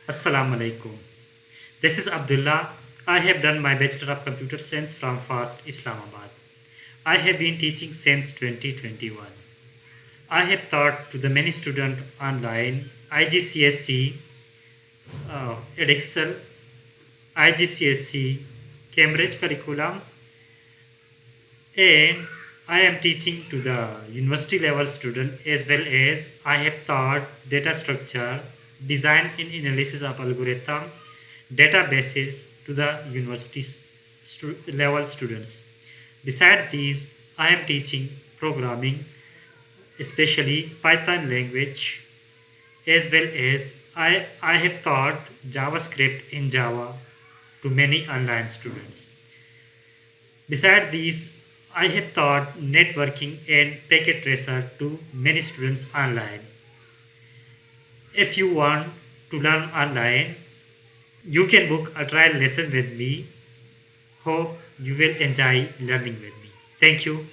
Assalamu alaikum. This is Abdullah. I have done my Bachelor of Computer Science from FAST Islamabad. I have been teaching since 2021. I have taught to the many students online IGCSE, Edexcel, IGCSE, Cambridge curriculum, and I am teaching to the university level student as well as I have taught data structure, design and analysis of algorithm, databases to the university level students. Besides these, I am teaching programming, especially Python language, as well as I have taught JavaScript in Java to many online students. Besides these, I have taught networking and packet tracer to many students online. If you want to learn online, you can book a trial lesson with me. Hope you will enjoy learning with me. Thank you.